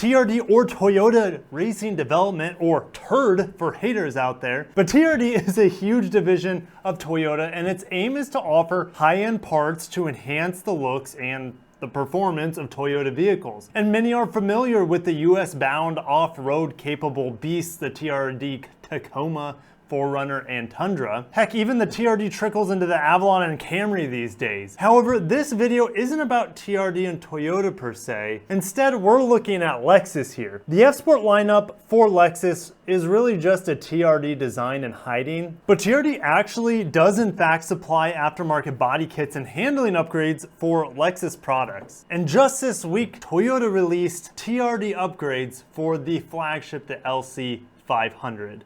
TRD, or Toyota Racing Development, or TRD for haters out there. But TRD is a huge division of Toyota, and its aim is to offer high-end parts to enhance the looks and the performance of Toyota vehicles. And many are familiar with the US-bound off-road capable beasts, the TRD Tacoma, 4Runner, and Tundra. Heck, even the TRD trickles into the Avalon and Camry these days. However, this video isn't about TRD and Toyota per se. Instead, we're looking at Lexus here. The F-Sport lineup for Lexus is really just a TRD design in hiding, but TRD actually does in fact supply aftermarket body kits and handling upgrades for Lexus products. And just this week, Toyota released TRD upgrades for the flagship, the LC500.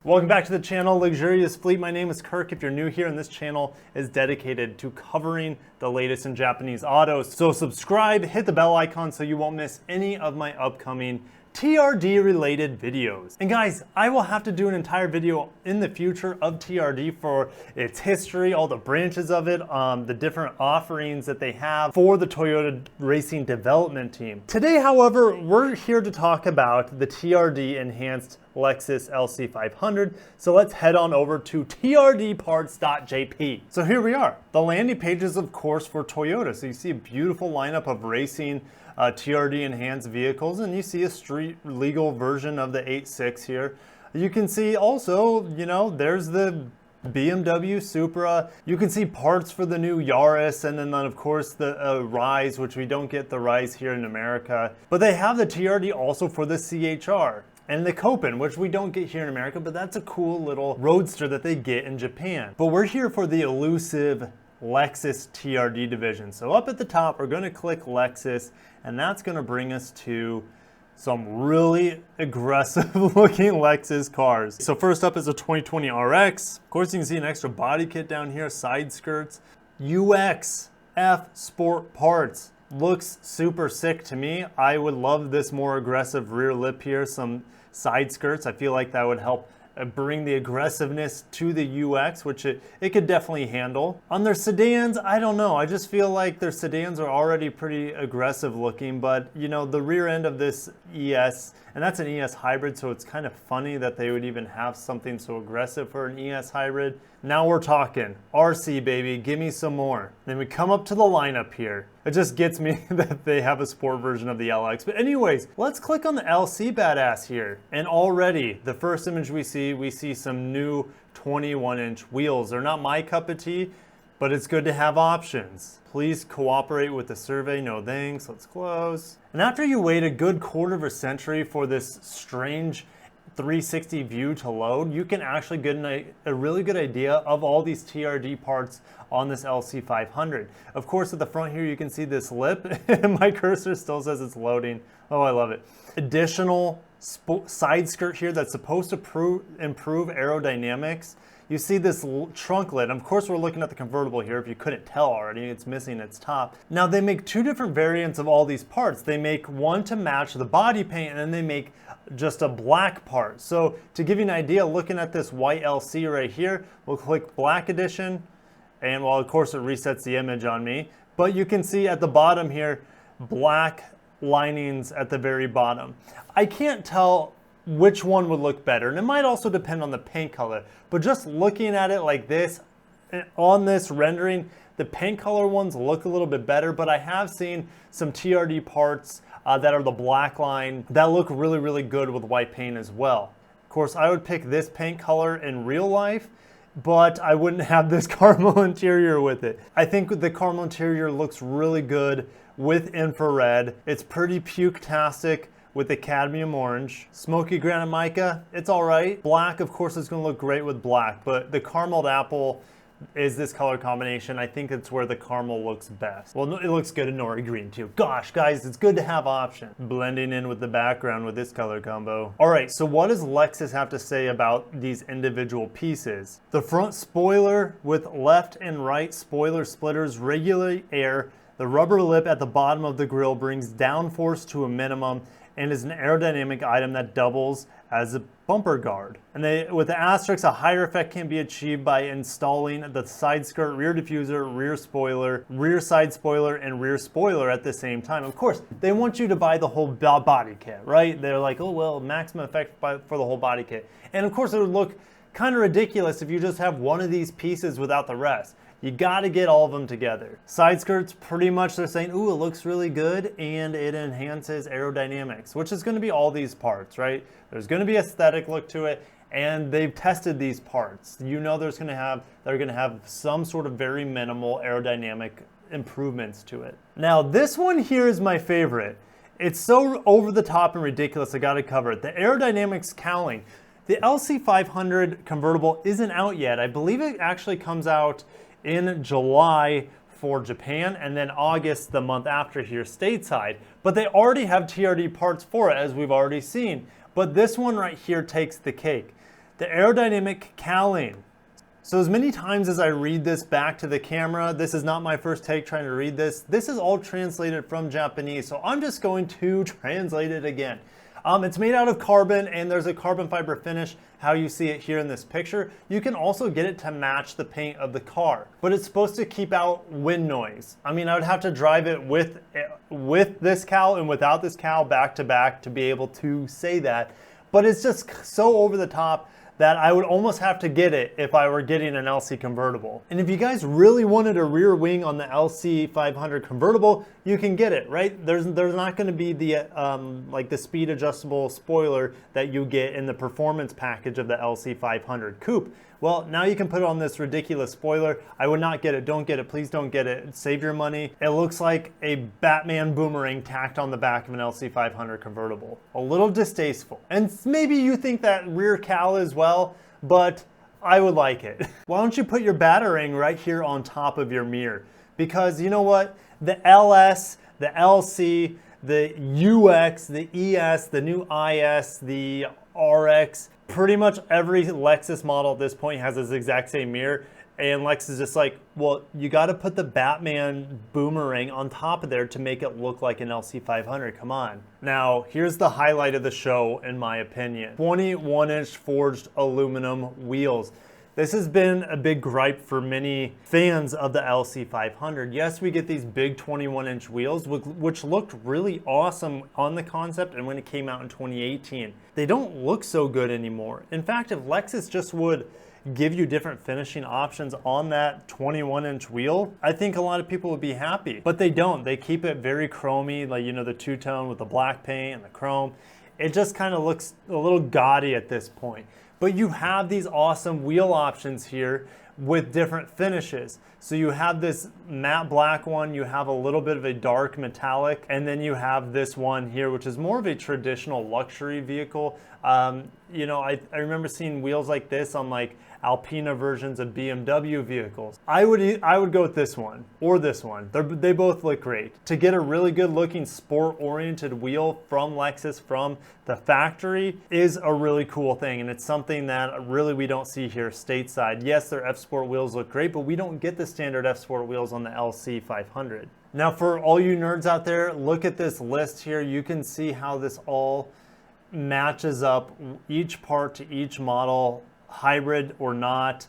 Welcome back to the channel, Luxurious Fleet. My name is Kirk. If you're new here, and this channel is dedicated to covering the latest in Japanese autos. So subscribe, hit the bell icon so you won't miss any of my upcoming TRD related videos. And guys, I will have to do an entire video in the future of TRD for its history, all the branches of it, the different offerings that they have for the Toyota Racing Development Team. Today, however, we're here to talk about the TRD enhanced Lexus LC500. So let's head on over to trdparts.jp. So here we are. The landing page is of course for Toyota. So you see a beautiful lineup of racing TRD enhanced vehicles, and you see a street legal version of the 8.6 here. You can see also, you know, there's the BMW Supra. You can see parts for the new Yaris, and then of course the Rise, which we don't get the Rise here in America. But they have the TRD also for the CHR. And the Copen, which we don't get here in America, but that's a cool little roadster that they get in Japan. But we're here for the elusive Lexus TRD division. So up at the top, we're gonna click Lexus, and that's gonna bring us to some really aggressive looking Lexus cars. So first up is a 2020 RX. Of course, you can see an extra body kit down here, side skirts, UX, F Sport parts. Looks super sick to me. I would love this more aggressive rear lip here, some side skirts. I feel like that would help bring the aggressiveness to the UX, which it could definitely handle. On their sedans, I don't know. I just feel like their sedans are already pretty aggressive looking, but you know, the rear end of this ES, and that's an ES hybrid, so it's kind of funny that they would even have something so aggressive for an ES hybrid. Now we're talking RC, baby, give me some more. Then we come up to the lineup here. It just gets me that they have a sport version of the LX. But anyways, let's click on the LC badass here. And already, the first image we see some new 21-inch wheels. They're not my cup of tea, but it's good to have options. Please cooperate with the survey, no thanks, let's close. And after you wait a good quarter of a century for this strange 360 view to load, you can actually get a really good idea of all these TRD parts on this LC500. Of course, at the front here, you can see this lip, and my cursor still says it's loading. Oh, I love it. Additional side skirt here that's supposed to improve aerodynamics. You see this trunk lid. Of course, we're looking at the convertible here. If you couldn't tell already, it's missing its top. Now, they make two different variants of all these parts. They make one to match the body paint, and then they make just a black part. So to give you an idea, looking at this white LC right here, we'll click Black Edition, and well, of course, it resets the image on me. But you can see at the bottom here, black linings at the very bottom. I can't tell which one would look better, and it might also depend on the paint color, but just looking at it like this on this rendering, the paint color ones look a little bit better, but I have seen some TRD parts that are the black line that look really, really good with white paint as well. Of course, I would pick this paint color in real life, but I wouldn't have this caramel interior with it. I think the caramel interior looks really good with infrared. It's pretty puke-tastic with the cadmium orange. Smoky granite mica, it's all right. Black, of course, is gonna look great with black, but the carameled apple is this color combination. I think it's where the caramel looks best. Well, it looks good in nori green too. Gosh, guys, it's good to have options. Blending in with the background with this color combo. All right, so what does Lexus have to say about these individual pieces? The front spoiler with left and right spoiler splitters regulate air. The rubber lip at the bottom of the grille brings downforce to a minimum, and is an aerodynamic item that doubles as a bumper guard. And with the asterisks, a higher effect can be achieved by installing the side skirt, rear diffuser, rear spoiler, rear side spoiler, and rear spoiler at the same time. Of course, they want you to buy the whole body kit, right? They're like, oh, well, maximum effect for the whole body kit. And of course, it would look kind of ridiculous if you just have one of these pieces without the rest. You gotta get all of them together. Side skirts, pretty much they're saying, ooh, it looks really good and it enhances aerodynamics, which is gonna be all these parts, right? There's gonna be aesthetic look to it, and they've tested these parts. You know they're gonna have some sort of very minimal aerodynamic improvements to it. Now this one here is my favorite. It's so over the top and ridiculous, I gotta cover it. The aerodynamics cowling. The LC500 convertible isn't out yet. I believe it actually comes out in July for Japan, and then August the month after here stateside. But they already have TRD parts for it, as we've already seen. But this one right here takes the cake. The aerodynamic cowling. So as many times as I read this back to the camera, this is not my first take trying to read this. This is all translated from Japanese, so I'm just going to translate it again. It's made out of carbon, and there's a carbon fiber finish, how you see it here in this picture. You can also get it to match the paint of the car, but it's supposed to keep out wind noise. I mean, I would have to drive it with this cowl and without this cowl back to back to be able to say that, but it's just so over the top that I would almost have to get it if I were getting an LC convertible. And if you guys really wanted a rear wing on the LC500 convertible, you can get it, right? There's not gonna be the like the speed adjustable spoiler that you get in the performance package of the LC500 coupe. Well, now you can put on this ridiculous spoiler. I would not get it, don't get it, please don't get it. Save your money. It looks like a Batman boomerang tacked on the back of an LC500 convertible. A little distasteful. And maybe you think that rear cowl as well, but I would like it. Why don't you put your Batarang right here on top of your mirror? Because you know what? The LS, the LC, the UX, the ES, the new IS, the RX, pretty much every Lexus model at this point has this exact same mirror, and Lexus is just like, well, you got to put the Batman boomerang on top of there to make it look like an LC500, come on. Now, here's the highlight of the show, in my opinion. 21-inch forged aluminum wheels. This has been a big gripe for many fans of the LC500. Yes, we get these big 21-inch wheels, which looked really awesome on the concept and when it came out in 2018. They don't look so good anymore. In fact, if Lexus just would give you different finishing options on that 21-inch wheel, I think a lot of people would be happy. But they don't. They keep it very chromy, like, you know, the two-tone with the black paint and the chrome. It just kind of looks a little gaudy at this point. But you have these awesome wheel options here with different finishes. So you have this matte black one, you have a little bit of a dark metallic, and then you have this one here, which is more of a traditional luxury vehicle. You know, I remember seeing wheels like this on like Alpina versions of BMW vehicles. I would go with this one or this one. They both look great. To get a really good looking sport oriented wheel from Lexus from the factory is a really cool thing, and it's something that really we don't see here stateside. Yes, their F Sport wheels look great, but we don't get the standard F Sport wheels on the LC500. Now for all you nerds out there, look at this list here. You can see how this all matches up, each part to each model, hybrid or not,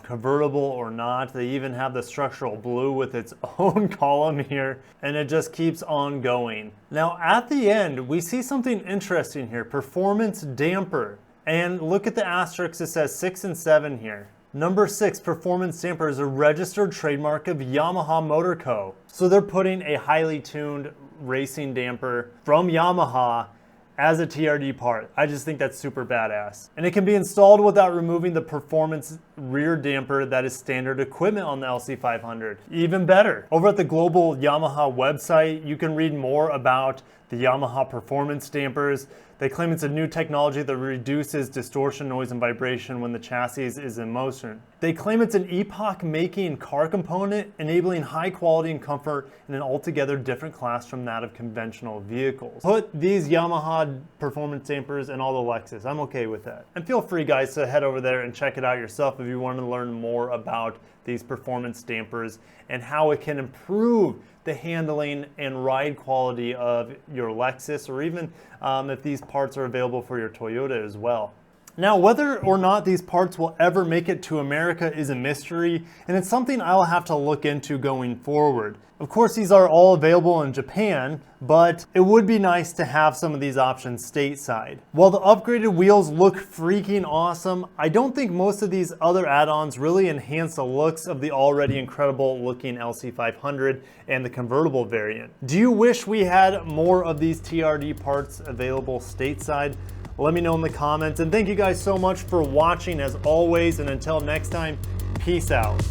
convertible or not. They even have the structural blue with its own column here, and it just keeps on going. Now at the end, we see something interesting here, performance damper. And look at the asterisks, it says 6 and 7 here. Number 6, performance damper, is a registered trademark of Yamaha Motor Co. So they're putting a highly tuned racing damper from Yamaha as a TRD part. I just think that's super badass. And it can be installed without removing the performance rear damper that is standard equipment on the LC500. Even better. Over at the global Yamaha website, you can read more about the Yamaha performance dampers. They claim it's a new technology that reduces distortion, noise, and vibration when the chassis is in motion. They claim it's an epoch-making car component, enabling high quality and comfort in an altogether different class from that of conventional vehicles. Put these Yamaha performance dampers in all the Lexus. I'm okay with that. And feel free, guys, to head over there and check it out yourself if you want to learn more about these performance dampers and how it can improve the handling and ride quality of your Lexus, or even if these parts are available for your Toyota as well. Now, whether or not these parts will ever make it to America is a mystery, and it's something I'll have to look into going forward. Of course, these are all available in Japan, but it would be nice to have some of these options stateside. While the upgraded wheels look freaking awesome, I don't think most of these other add-ons really enhance the looks of the already incredible looking LC500 and the convertible variant. Do you wish we had more of these TRD parts available stateside? Let me know in the comments, and thank you guys so much for watching as always, and until next time, peace out.